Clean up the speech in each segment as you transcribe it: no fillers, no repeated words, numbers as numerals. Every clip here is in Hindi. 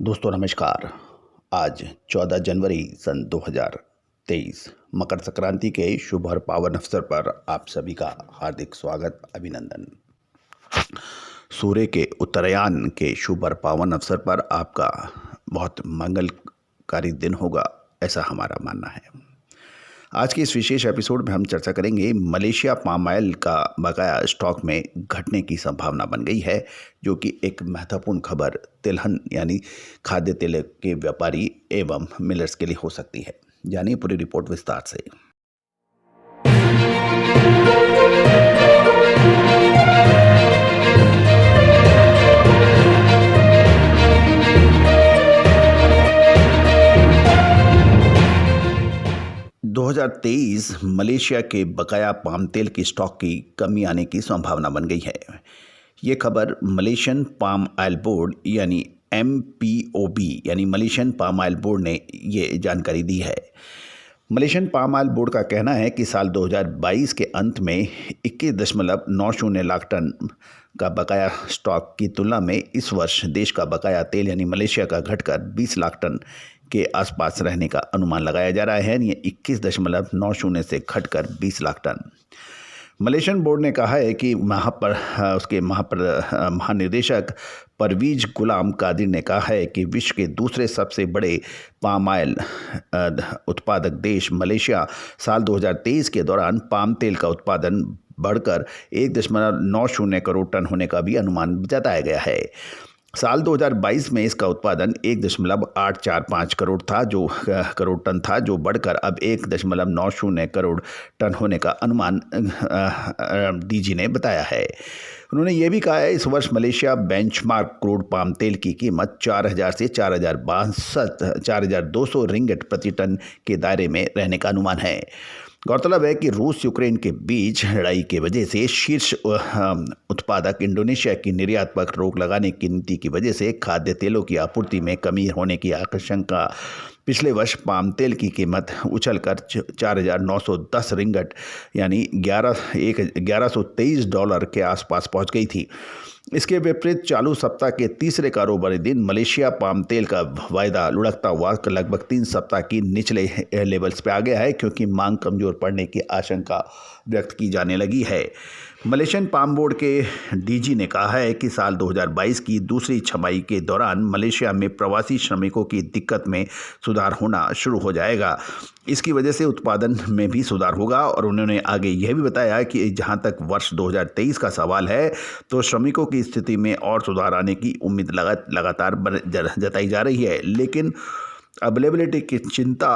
दोस्तों नमस्कार। आज 14 जनवरी सन 2023 मकर संक्रांति के शुभ और पावन अवसर पर आप सभी का हार्दिक स्वागत अभिनंदन। सूर्य के उत्तरायण के शुभ और पावन अवसर पर आपका बहुत मंगलकारी दिन होगा, ऐसा हमारा मानना है। आज के इस विशेष एपिसोड में हम चर्चा करेंगे मलेशिया पाम ऑयल का बकाया स्टॉक में घटने की संभावना बन गई है, जो कि एक महत्वपूर्ण खबर तिलहन यानी खाद्य तेल के व्यापारी एवं मिलर्स के लिए हो सकती है। जानिए पूरी रिपोर्ट विस्तार से। 2023 मलेशिया के बकाया पाम तेल की स्टॉक की कमी आने की संभावना बन गई है। ये खबर मलेशियन पाम ऑयल बोर्ड यानी MPOB यानी मलेशियन पाम ऑयल बोर्ड ने ये जानकारी दी है। मलेशियन पाम ऑयल बोर्ड का कहना है कि साल 2022 के अंत में 21.90 लाख टन का बकाया स्टॉक की तुलना में इस वर्ष देश का बकाया तेल यानी मलेशिया का घटकर 20 लाख टन के आसपास रहने का अनुमान लगाया जा रहा है। ये 21.90 से घटकर 20 लाख टन। मलेशियन बोर्ड ने कहा है कि उसके महानिदेशक परवीज गुलाम कादिर ने कहा है कि विश्व के दूसरे सबसे बड़े पाम ऑयल उत्पादक देश मलेशिया साल 2023 के दौरान पाम तेल का उत्पादन बढ़कर 1.90 करोड़ टन होने का भी अनुमान जताया गया है। साल 2022 में इसका उत्पादन 1.845 करोड़ टन था, जो बढ़कर अब 1.90 करोड़ टन होने का अनुमान DG ने बताया है। उन्होंने ये भी कहा है इस वर्ष मलेशिया बेंचमार्क क्रूड पाम तेल की कीमत 4000 से 4200 रिंगिट प्रति टन के दायरे में रहने का अनुमान है। गौरतलब है कि रूस यूक्रेन के बीच लड़ाई की वजह से शीर्ष उत्पादक इंडोनेशिया की निर्यात पर रोक लगाने की नीति की वजह से खाद्य तेलों की आपूर्ति में कमी होने की आशंका पिछले वर्ष पाम तेल की कीमत उछलकर 4910 रिंगिट यानी 1123 डॉलर के आसपास पहुंच गई थी। इसके विपरीत चालू सप्ताह के तीसरे कारोबारी दिन मलेशिया पाम तेल का वायदा लुढ़कता हुआ लगभग 3 सप्ताह की निचले लेवल्स पे आ गया है, क्योंकि मांग कमजोर पड़ने की आशंका व्यक्त की जाने लगी है। मलेशियन पाम बोर्ड के DG ने कहा है कि साल 2022 की दूसरी छमाही के दौरान मलेशिया में प्रवासी श्रमिकों की दिक्कत में सुधार होना शुरू हो जाएगा। इसकी वजह से उत्पादन में भी सुधार होगा और उन्होंने आगे यह भी बताया कि जहां तक वर्ष 2023 का सवाल है तो श्रमिकों की स्थिति में और सुधार आने की उम्मीद लगातार जताई जा रही है, लेकिन अवेलेबिलिटी की चिंता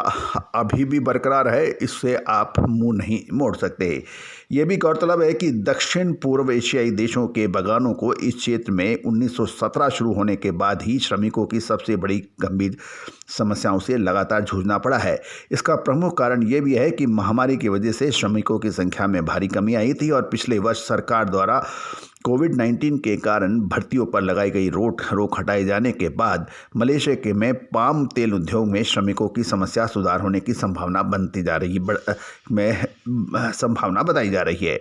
अभी भी बरकरार है। इससे आप मुंह नहीं मोड़ सकते। ये भी गौरतलब है कि दक्षिण पूर्व एशियाई देशों के बागानों को इस क्षेत्र में 1917 शुरू होने के बाद ही श्रमिकों की सबसे बड़ी गंभीर समस्याओं से लगातार जूझना पड़ा है। इसका प्रमुख कारण ये भी है कि महामारी की वजह से श्रमिकों की संख्या में भारी कमी आई थी और पिछले वर्ष सरकार द्वारा कोविड-19 के कारण भर्तियों पर लगाई गई रोक हटाए जाने के बाद मलेशिया के में पाम तेल उद्योग में श्रमिकों की समस्या सुधार होने की संभावना बताई जा रही है।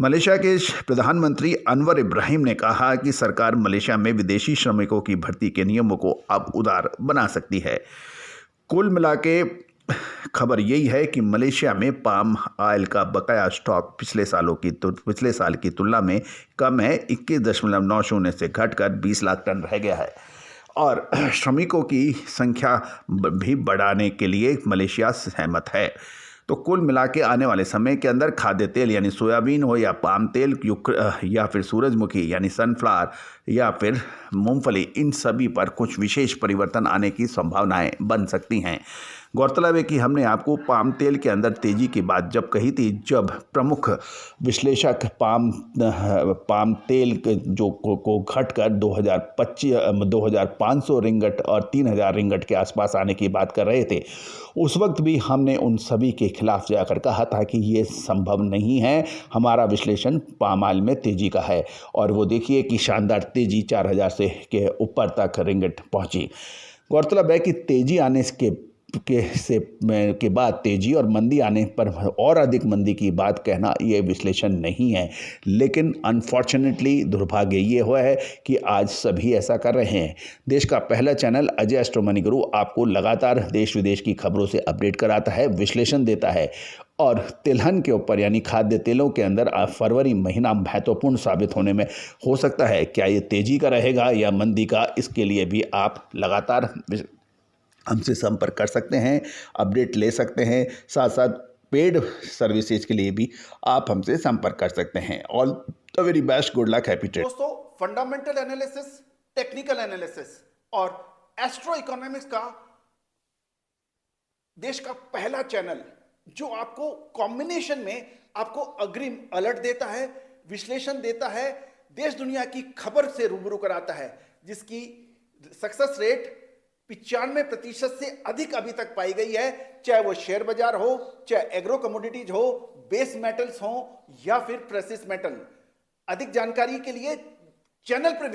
मलेशिया के प्रधानमंत्री अनवर इब्राहिम ने कहा कि सरकार मलेशिया में विदेशी श्रमिकों की भर्ती के नियमों को अब उदार बना सकती है। कुल मिला के खबर यही है कि मलेशिया में पाम ऑयल का बकाया स्टॉक पिछले साल की तुलना में कम है। 21.90 से घटकर 20 लाख टन रह गया है और श्रमिकों की संख्या भी बढ़ाने के लिए मलेशिया सहमत है। तो कुल मिला के आने वाले समय के अंदर खाद्य तेल यानी सोयाबीन हो या पाम तेल या फिर सूरजमुखी यानी सनफ्लावर या फिर मूंगफली, इन सभी पर कुछ विशेष परिवर्तन आने की संभावनाएं बन सकती हैं। गौरतलब है कि हमने आपको पाम तेल के अंदर तेजी की बात जब कही थी, जब प्रमुख विश्लेषक पाम तेल को घटकर 2500 रिंगिट और 3000 रिंगिट के आसपास आने की बात कर रहे थे। उस वक्त भी हमने उन सभी के खिलाफ जाकर कहा था कि ये संभव नहीं है, हमारा विश्लेषण पाम ऑयल में तेजी का है। और वो देखिए कि शानदार तेजी 4000 से के ऊपर तक रिंगिट पहुंची। गौरतलब है कि तेजी आने के के बाद तेजी और मंदी आने पर और अधिक मंदी की बात कहना ये विश्लेषण नहीं है, लेकिन अनफॉर्चुनेटली दुर्भाग्य ये हुआ है कि आज सभी ऐसा कर रहे हैं। देश का पहला चैनल अजय एस्ट्रो मनी गुरु आपको लगातार देश विदेश की खबरों से अपडेट कराता है, विश्लेषण देता है और तिलहन के ऊपर यानी खाद्य तेलों के अंदर फरवरी महीना महत्वपूर्ण साबित होने में हो सकता है। क्या ये तेजी का रहेगा या मंदी का, इसके लिए भी आप लगातार हमसे संपर्क कर सकते हैं, अपडेट ले सकते हैं। साथ साथ पेड सर्विसेज के लिए भी आप हमसे संपर्क कर सकते हैं। All the very best, good luck, happy trade. दोस्तों, फंडामेंटल एनालिसिस, टेक्निकल एनालिसिस और एस्ट्रो इकोनॉमिक्स का देश का पहला चैनल जो आपको कॉम्बिनेशन में आपको अग्रिम अलर्ट देता है, विश्लेषण देता है, देश दुनिया की खबर से रूबरू कराता है, जिसकी सक्सेस रेट 95% से अधिक अभी तक पाई गई है। चाहे वो शेयर बाजार हो, चाहे एग्रो कमोडिटीज हो, बेस मेटल्स हो या फिर प्रेसियस मेटल। अधिक जानकारी के लिए चैनल पर विजिट